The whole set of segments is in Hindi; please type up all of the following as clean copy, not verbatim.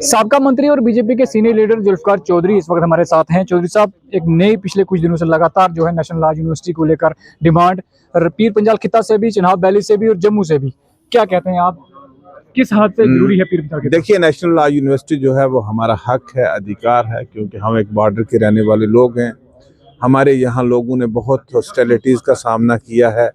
साबका मंत्री और बीजेपी के सीनियर लीडर जुल्फकार चौधरी इस वक्त हमारे साथ हैं। चौधरी साहब, एक नई पिछले कुछ दिनों से लगातार जो है नेशनल लॉ यूनिवर्सिटी को लेकर डिमांड पीर पंजाल खिता से भी, चिनाब वैली से भी और जम्मू से भी, क्या कहते हैं आप, किस हद से जरूरी है पीर पंजाल खिता? देखिए, नेशनल लॉ यूनिवर्सिटी जो है वो हमारा हक है, अधिकार है, क्योंकि हम एक बॉर्डर के रहने वाले लोग हैं। हमारे यहाँ लोगों ने बहुत हॉस्टिलिटीज़ का सामना किया है,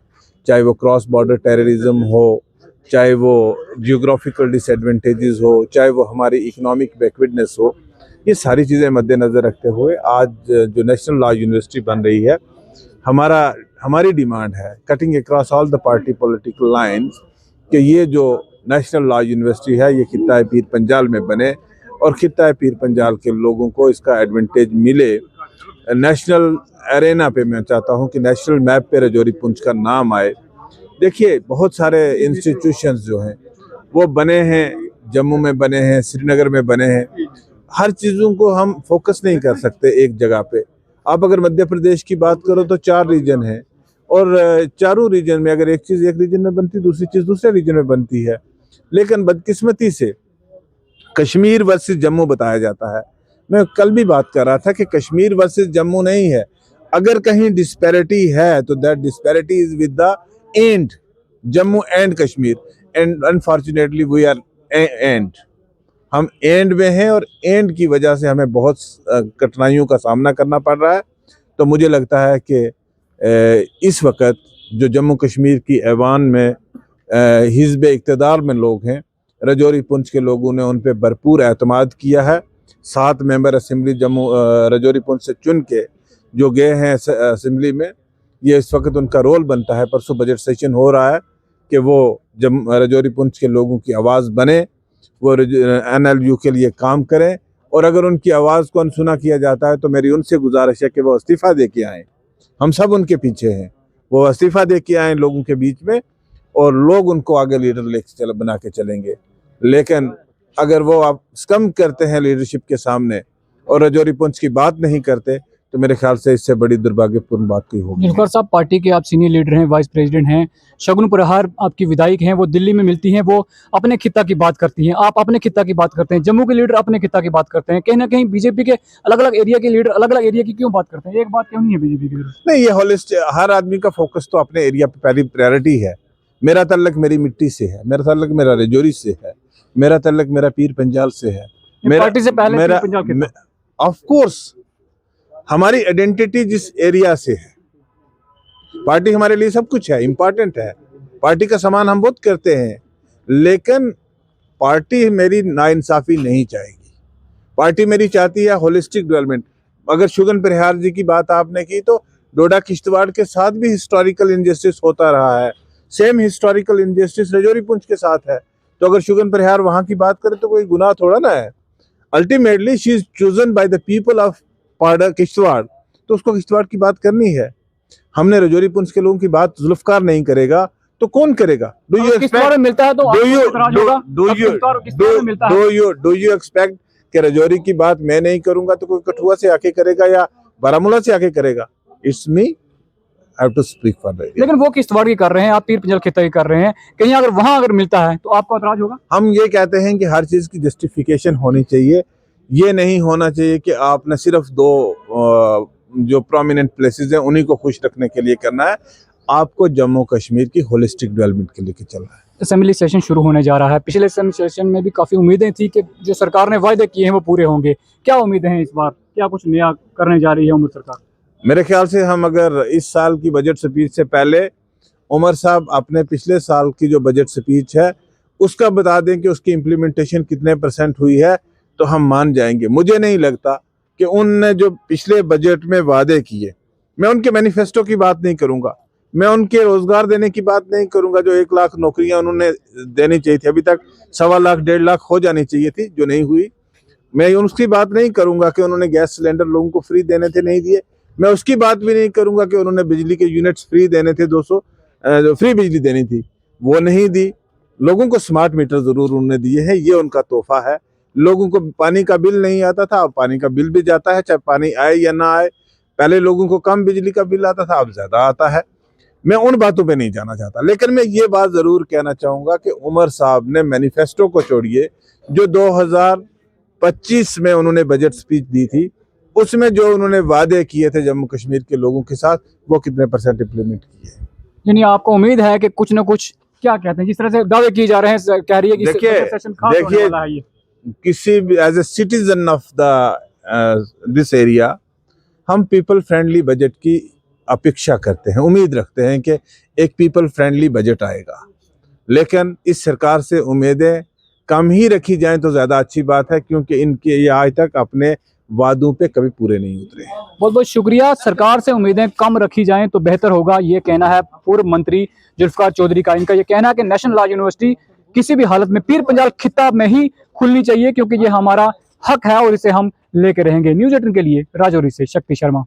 चाहे वो क्रॉस बॉर्डर टेररिज्म हो, चाहे वो जियोग्राफिकल डिसएडवांटेजेस हो, चाहे वो हमारी इकोनॉमिक बैकवर्डनेस हो। ये सारी चीज़ें मद्देनज़र रखते हुए आज जो नेशनल लॉ यूनिवर्सिटी बन रही है, हमारी डिमांड है, cutting across all the party political lines, कि ये जो नेशनल लॉ यूनिवर्सिटी है ये खित्ता पीर पंजाल में बने और खित्ता पीर पंजाल के लोगों को इसका एडवांटेज मिले। नेशनल एरेना पे मैं चाहता हूँ कि नेशनल मैप पे राजौरी पुंछ का नाम आए। देखिए, बहुत सारे इंस्टीट्यूशंस जो हैं वो बने हैं, जम्मू में बने हैं, श्रीनगर में बने हैं। हर चीज़ों को हम फोकस नहीं कर सकते एक जगह पे। आप अगर मध्य प्रदेश की बात करो तो 4 रीजन हैं और चारों रीजन में अगर एक चीज़ एक रीजन में बनती, दूसरी चीज़ दूसरे रीजन में बनती है। लेकिन बदकिस्मती से कश्मीर वर्सेस जम्मू बताया जाता है। मैं कल भी बात कर रहा था कि कश्मीर वर्सेस जम्मू नहीं है। अगर कहीं डिस्पैरिटी है तो that disparity is with the end, Jammu and Kashmir, and unfortunately we are end, हम एंड में हैं और एंड की वजह से हमें बहुत कठिनाइयों का सामना करना पड़ रहा है। तो मुझे लगता है कि इस वक्त जो जम्मू कश्मीर की ऐवान में हिज़्ब इक़्तिदार में लोग हैं, राजौरी पुंछ के लोगों ने उन पर भरपूर एतमाद किया है। 7 मेंबर असेंबली जम्मू राजौरी पुंछ से चुन के जो गए हैं असेंबली में, ये इस वक्त उनका रोल बनता है। परसों बजट सेशन हो रहा है कि वो राजौरी पुंछ के लोगों की आवाज़ बने, वो NLU के लिए काम करें, और अगर उनकी आवाज़ को अनसुना किया जाता है तो मेरी उनसे गुजारिश है कि वो इस्तीफ़ा दे के आएँ। हम सब उनके पीछे हैं, वो इस्तीफ़ा दे के आएँ लोगों के बीच में, और लोग उनको आगे लीडर लेके बना के चलेंगे। लेकिन अगर वो आप कम करते हैं लीडरशिप के सामने और राजौरी पुंछ की बात नहीं करते, तो मेरे ख्याल से इससे बड़ी दुर्भाग्यपूर्ण बात कोई होगी। जुल्फकार साहब, पार्टी के आप सीनियर लीडर हैं, वाइस प्रेसिडेंट हैं, शगुन प्रहार आपकी विधायक हैं, वो दिल्ली में मिलती हैं, वो अपने खित्ता की बात करती हैं, आप अपने खित्ता की बात करते हैं, जम्मू के लीडर अपने खित्ता की बात करते हैं। कहीं ना कहीं बीजेपी के अलग अलग एरिया के लीडर अलग अलग एरिया की क्यों बात करते हैं? एक बात क्यों नहीं है बीजेपी की? नहीं, ये होलिस्ट, हर आदमी का फोकस तो अपने एरिया पे पहली प्रायोरिटी है। मेरा तल्लक मेरी मिट्टी से है, मेरा तल्लक मेरा राजौरी से है, मेरा तल्लक मेरा पीर पंजाल से है। मेरा पार्टी से पहले मेरा पीर पंजाल खित्ता। ऑफ कोर्स हमारी आइडेंटिटी जिस एरिया से है, पार्टी हमारे लिए सब कुछ है, इम्पोर्टेंट है। पार्टी का सामान हम बहुत करते हैं, लेकिन पार्टी मेरी नाइंसाफी नहीं चाहेगी। पार्टी मेरी चाहती है होलिस्टिक डेवलपमेंट। अगर शुगन परिहार जी की बात आपने की, तो डोडा किश्तवाड़ के साथ भी हिस्टोरिकल इनजस्टिस होता रहा है। Same historical injustice Rajouri Poonch के साथ है। तो अगर शुगन परिहार वहां की बात करें तो कोई गुनाह थोड़ा ना है। Ultimately she is chosen by the people of पाड़ा किश्तवाड़, तो उसको किश्तवाड़ की बात करनी है। हमने राजौरी पुंछ के लोगों की बात जुल्फकार नहीं करेगा तो कौन करेगा? डू यू एक्सपेक्ट कि राजौरी की बात मैं नहीं करूंगा तो कोई कठुआ से आके करेगा या बारामूला से आके करेगा? It's me, I have to speak for that. लेकिन वो किश्तवाड़ की कर रहे हैं, आप पीर पंजाल खित्ता की कर रहे हैं, कहीं अगर वहां अगर मिलता है तो आपको एतराज होगा? हम ये कहते हैं कि हर चीज की जस्टिफिकेशन होनी चाहिए। ये नहीं होना चाहिए कि आपने सिर्फ 2 जो प्रोमिनेंट प्लेसेस हैं उन्हीं को खुश रखने के लिए करना है। आपको जम्मू कश्मीर की होलिस्टिक डेवलपमेंट के लिए चलना है। असेंबली सेशन शुरू होने जा रहा है। पिछले असेंबली सेशन में भी काफी उम्मीदें थी कि जो सरकार ने वायदे किए हैं वो पूरे होंगे। क्या उम्मीदें हैं इस बार? क्या कुछ नया करने जा रही है उमर सरकार? मेरे ख्याल से हम अगर इस साल की बजट स्पीच से पहले उमर साहब अपने पिछले साल की जो बजट स्पीच है उसका बता दें कि उसकी इम्प्लीमेंटेशन कितने % हुई है, तो हम मान जाएंगे। मुझे नहीं लगता कि उनने जो पिछले बजट में वादे किए, मैं उनके मैनिफेस्टो की बात नहीं करूंगा, मैं उनके रोजगार देने की बात नहीं करूंगा। जो 1 लाख नौकरियां उन्होंने देनी चाहिए थी, अभी तक 1.25 लाख 1.5 लाख हो जानी चाहिए थी, जो नहीं हुई। मैं उसकी बात नहीं करूंगा कि उन्होंने गैस सिलेंडर लोगों को फ्री देने थे, नहीं दिए। मैं उसकी बात भी नहीं करूंगा कि उन्होंने बिजली के यूनिट्स फ्री देने थे, 200 फ्री बिजली देनी थी, वो नहीं दी। लोगों को स्मार्ट मीटर जरूर उन्होंने दिए हैं, ये उनका तोहफा है। लोगों को पानी का बिल नहीं आता था, अब पानी का बिल भी जाता है, चाहे पानी आए या ना आए। पहले लोगों को कम बिजली का बिल आता था, अब ज्यादा आता है। मैं उन बातों पे नहीं जाना चाहता, लेकिन मैं ये बात जरूर कहना चाहूंगा कि उमर साहब ने मैनिफेस्टो को छोड़िए, जो 25 में उन्होंने बजट स्पीच दी थी, उसमें जो उन्होंने वादे किए थे जम्मू कश्मीर के लोगों के साथ, वो कितने % इम्प्लीमेंट किए? यानी आपको उम्मीद है कि कुछ ना कुछ, क्या कहते हैं, जिस तरह से दावे किए जा रहे हैं, कह रही है कि देखिए, सेशन खास होने देखिए, वाला है ये। किसी भी as a citizen of the this area, हम पीपल फ्रेंडली बजट की अपेक्षा करते हैं, उम्मीद रखते हैं कि एक पीपल फ्रेंडली बजट आएगा, लेकिन इस सरकार से उम्मीदें कम ही रखी जाएं तो ज़्यादा अच्छी बात है, क्योंकि इनके ये आज तक अपने वादों पे कभी पूरे नहीं उतरे। बहुत बहुत शुक्रिया। सरकार से उम्मीदें कम रखी जाएं तो बेहतर होगा, ये कहना है पूर्व मंत्री जुल्फकार चौधरी का। इनका ये कहना है कि नेशनल लॉ यूनिवर्सिटी किसी भी हालत में पीर पंजाल खिताब में ही खुलनी चाहिए, क्योंकि ये हमारा हक है और इसे हम लेके रहेंगे। न्यूज़ 18 के लिए राजौरी से शक्ति शर्मा।